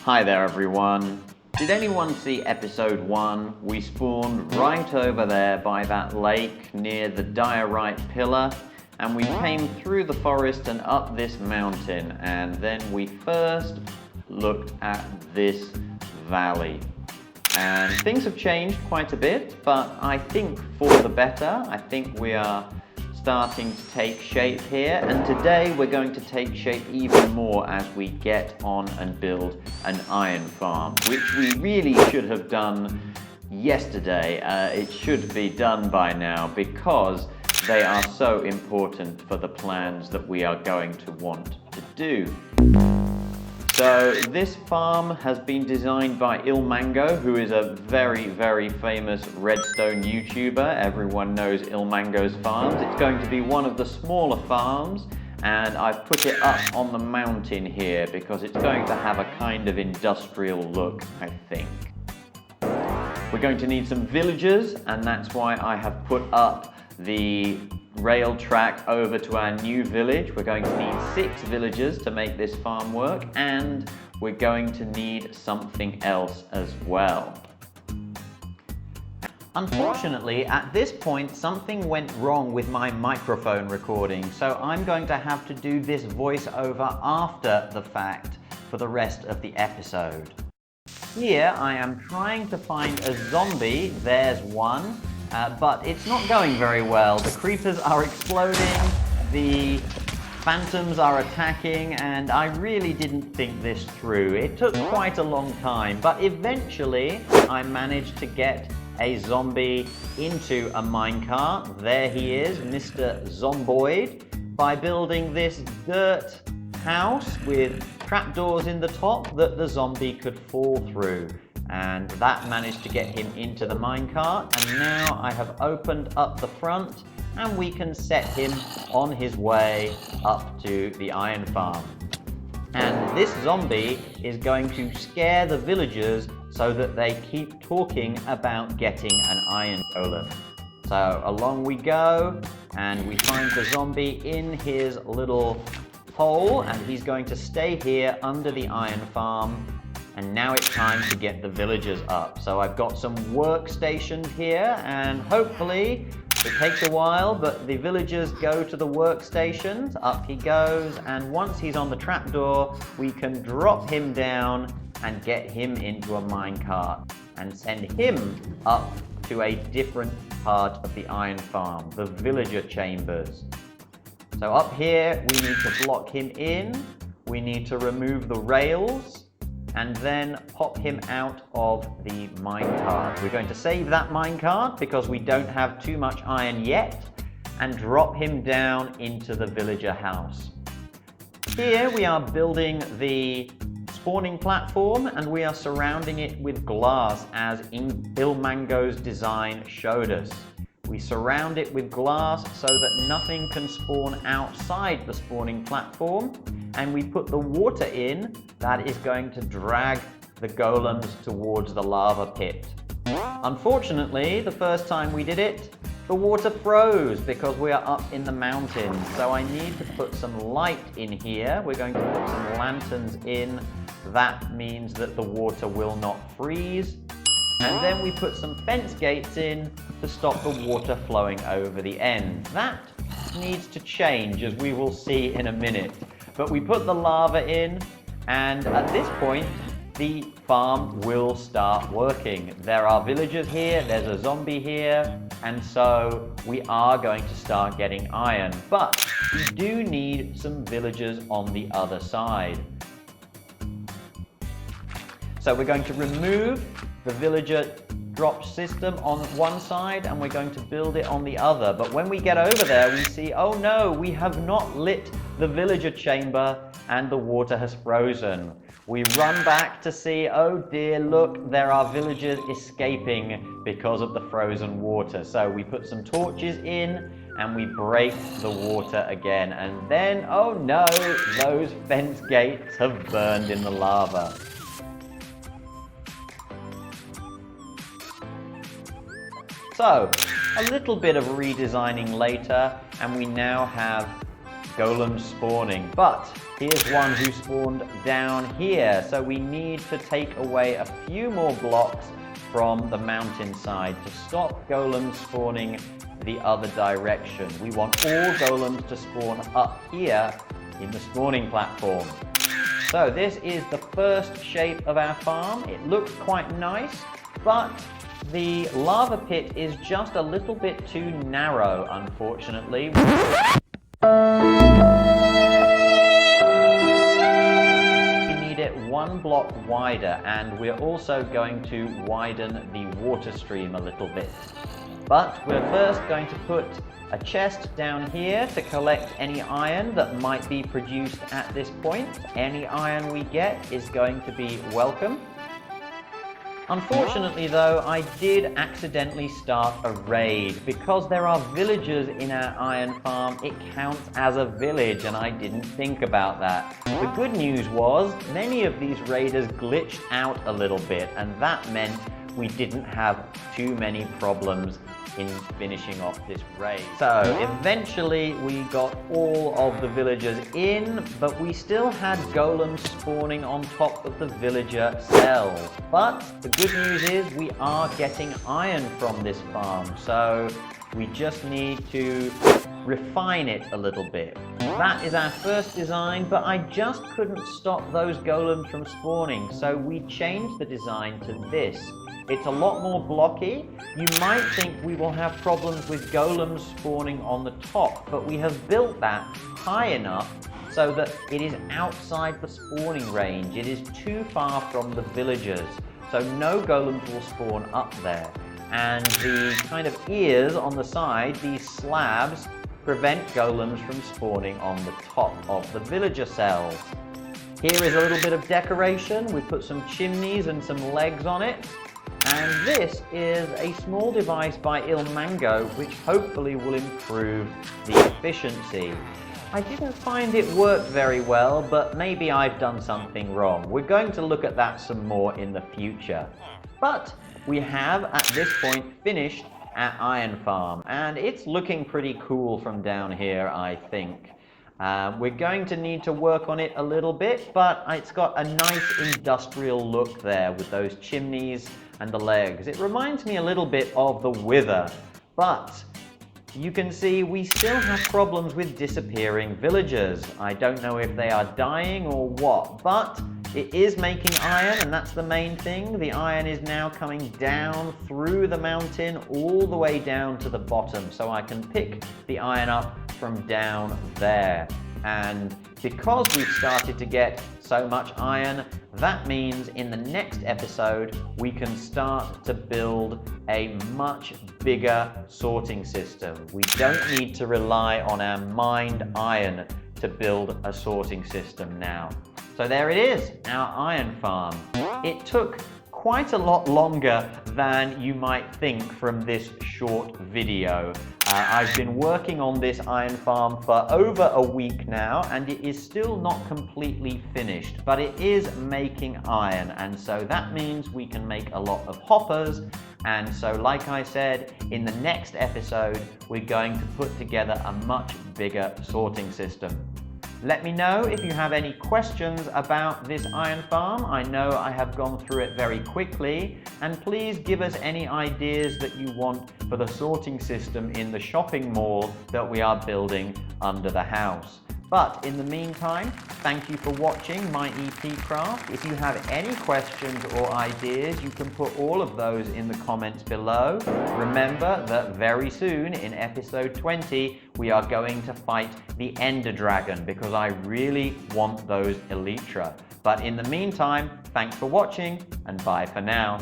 Hi there everyone. Did anyone see episode 1? We spawned right over there by that lake near the diorite pillar, and we came through the forest and up this mountain, and then we first looked at this valley. And things have changed quite a bit, but I think for the better. I think we are starting to take shape here, and today we're going to take shape even more as we get on and build an iron farm, which we really should have done yesterday. It should be done by now because they are so important for the plans that we are going to want to do. So this farm has been designed by Ilmango, who is a very, very famous redstone YouTuber. Everyone knows Ilmango's farms. It's going to be one of the smaller farms, and I've put it up on the mountain here because it's going to have a kind of industrial look, I think. We're going to need some villagers, and that's why I have put up the rail track over to our new village. We're going to need 6 villagers to make this farm work, and we're going to need something else as well. Unfortunately, at this point, something went wrong with my microphone recording, so I'm going to have to do this voiceover after the fact for the rest of the episode. Here I am trying to find a zombie. There's one. But it's not going very well. The creepers are exploding, the phantoms are attacking, and I really didn't think this through. It took quite a long time, but eventually I managed to get a zombie into a minecart. There he is, Mr. Zomboid, by building this dirt house with trapdoors in the top that the zombie could fall through. And that managed to get him into the minecart, and now I have opened up the front and we can set him on his way up to the iron farm. And this zombie is going to scare the villagers so that they keep talking about getting an iron golem. So along we go, and we find the zombie in his little hole, and he's going to stay here under the iron farm. And now it's time to get the villagers up. So I've got some workstations here, and hopefully it takes a while, but the villagers go to the workstations. Up he goes, and once he's on the trapdoor, we can drop him down and get him into a minecart and send him up to a different part of the iron farm, the villager chambers. So up here, we need to block him in. We need to remove the rails, and then pop him out of the minecart. We're going to save that minecart because we don't have too much iron yet, and drop him down into the villager house. Here we are building the spawning platform, and we are surrounding it with glass as Ilmango's design showed us. We surround it with glass so that nothing can spawn outside the spawning platform, and we put the water in that is going to drag the golems towards the lava pit. Unfortunately, the first time we did it, the water froze because we are up in the mountains. So I need to put some light in here. We're going to put some lanterns in. That means that the water will not freeze. And then we put some fence gates in to stop the water flowing over the end. That needs to change, as we will see in a minute. But we put the lava in, and at this point, the farm will start working. There are villagers here, there's a zombie here, and so we are going to start getting iron. But we do need some villagers on the other side. So we're going to remove the villager drop system on one side, and we're going to build it on the other. But when we get over there, we see, oh no, we have not lit the villager chamber and the water has frozen. We run back to see, oh dear, look, there are villagers escaping because of the frozen water. So we put some torches in and we break the water again. And then, oh no, those fence gates have burned in the lava. So, a little bit of redesigning later, and we now have golems spawning. But here's one who spawned down here. So we need to take away a few more blocks from the mountainside to stop golems spawning the other direction. We want all golems to spawn up here in the spawning platform. So this is the first shape of our farm. It looks quite nice, but the lava pit is just a little bit too narrow, unfortunately. We need it one block wider, and we're also going to widen the water stream a little bit. But we're first going to put a chest down here to collect any iron that might be produced at this point. Any iron we get is going to be welcome. Unfortunately though, I did accidentally start a raid. Because there are villagers in our iron farm, it counts as a village, and I didn't think about that. The good news was, many of these raiders glitched out a little bit, and that meant we didn't have too many problems in finishing off this raid. So eventually we got all of the villagers in, but we still had golems spawning on top of the villager cells. But the good news is we are getting iron from this farm, so we just need to refine it a little bit. That is our first design, but I just couldn't stop those golems from spawning, so we changed the design to this. It's a lot more blocky. You might think we will have problems with golems spawning on the top, but we have built that high enough so that it is outside the spawning range. It is too far from the villagers, so no golems will spawn up there. And the kind of ears on the side, these slabs, prevent golems from spawning on the top of the villager cells. Here is a little bit of decoration. We put some chimneys and some legs on it. And this is a small device by Ilmango, which hopefully will improve the efficiency. I didn't find it worked very well, but maybe I've done something wrong. We're going to look at that some more in the future. But we have, at this point, finished our iron farm, and it's looking pretty cool from down here, I think. We're going to need to work on it a little bit, but it's got a nice industrial look there with those chimneys and the legs. It reminds me a little bit of the Wither, but you can see we still have problems with disappearing villagers. I don't know if they are dying or what, but it is making iron, and that's the main thing. The iron is now coming down through the mountain all the way down to the bottom, so I can pick the iron up from down there. And because we've started to get so much iron, that means in the next episode we can start to build a much bigger sorting system. We don't need to rely on our mined iron to build a sorting system now. So there it is, our iron farm. It took quite a lot longer than you might think from this short video. I've been working on this iron farm for over a week now, and it is still not completely finished, but it is making iron, and so that means we can make a lot of hoppers. And so, like I said, in the next episode we're going to put together a much bigger sorting system. Let me know if you have any questions about this iron farm. I know I have gone through it very quickly, and please give us any ideas that you want for the sorting system in the shopping mall that we are building under the house. But in the meantime, thank you for watching MYEPCraft. If you have any questions or ideas, you can put all of those in the comments below. Remember that very soon, in episode 20, we are going to fight the Ender Dragon, because I really want those Elytra. But in the meantime, thanks for watching, and bye for now.